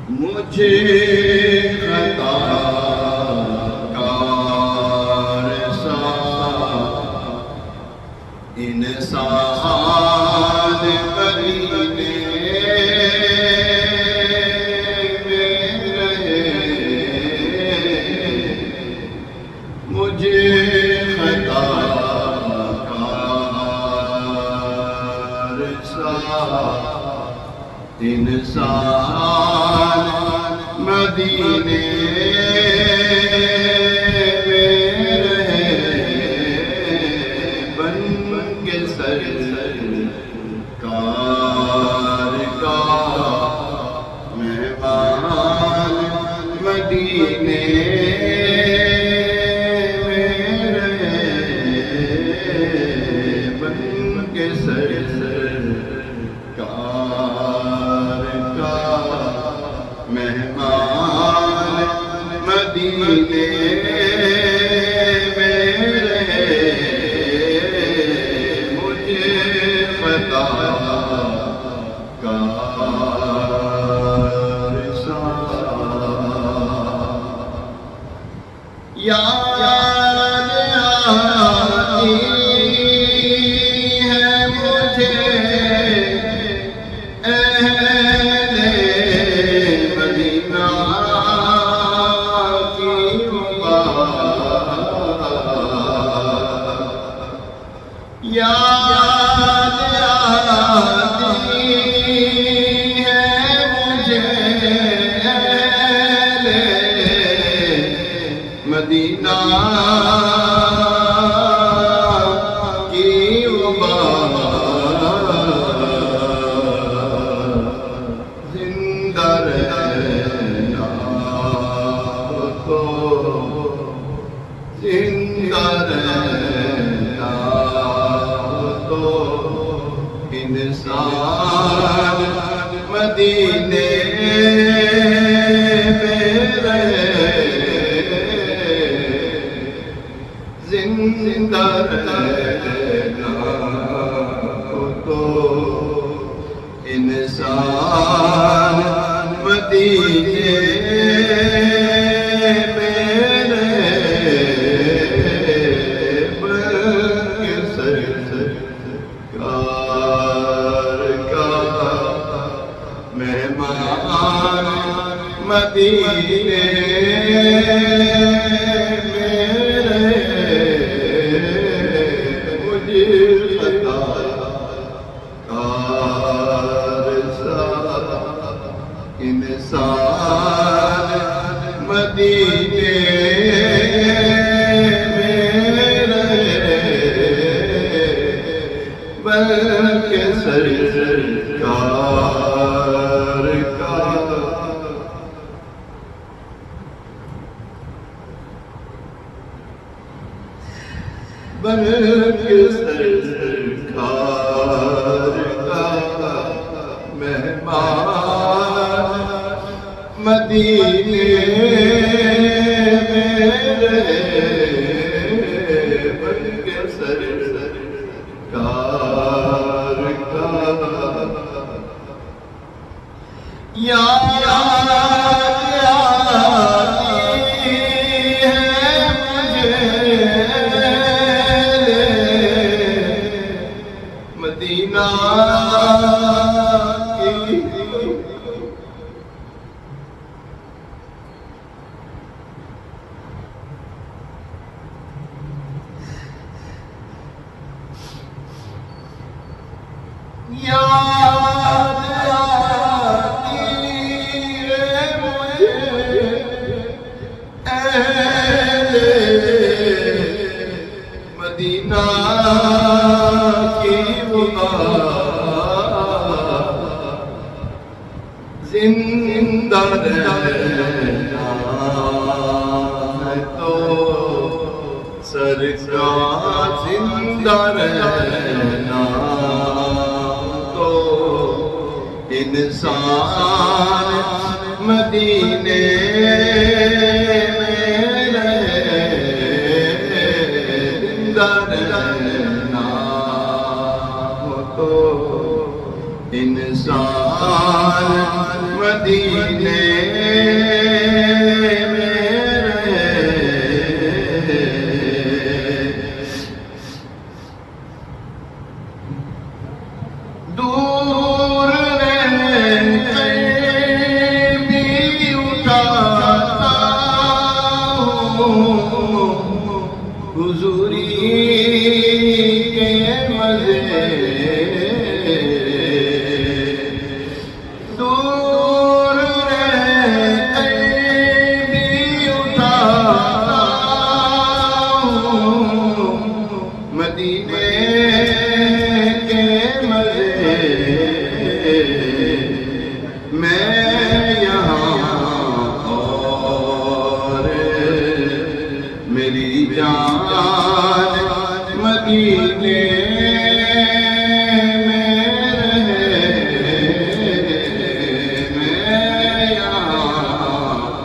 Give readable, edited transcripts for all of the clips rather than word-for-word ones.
مجھے خطا کار سا انسان مدینے میں رہے، مجھے خطا کار سا انسان مدینے میں رہے، بن کے سرکار کا مہمان مدینے میں رہے، بن کے سرکار کا مہمان مدینے میں رہے، مجھے خطا کار سا یاد آتی ہے مجھے اہل مدینہ کی بات، یاد آتی ہے مجھے اہل مدینہ کی بات، زندہ رہنا تو زندہ رہنا تو انسان مدینے میں رہے، زندہ رہنا تو انسان مدینے میں رہے، بلکہ سرکار کا مہمان مدینے میں رہے، مجھے خطا کار سا انسان مدینے میں رہے، بلکہ سرکار کا بلکہ سرکار کا مہمان مدینے میں رہے، بلکہ سرکار کا یاد آتی ہے مجھے مدینہ کی یاد آتی ہے مجھے اہل مدینہ کی بات، زندہ رہنا ہے تو سرکار، زندہ رہنا تو انسان مدینے میں رہے، زندہ رہنا تو انسان مدینے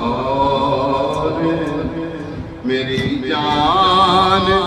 اور میری جان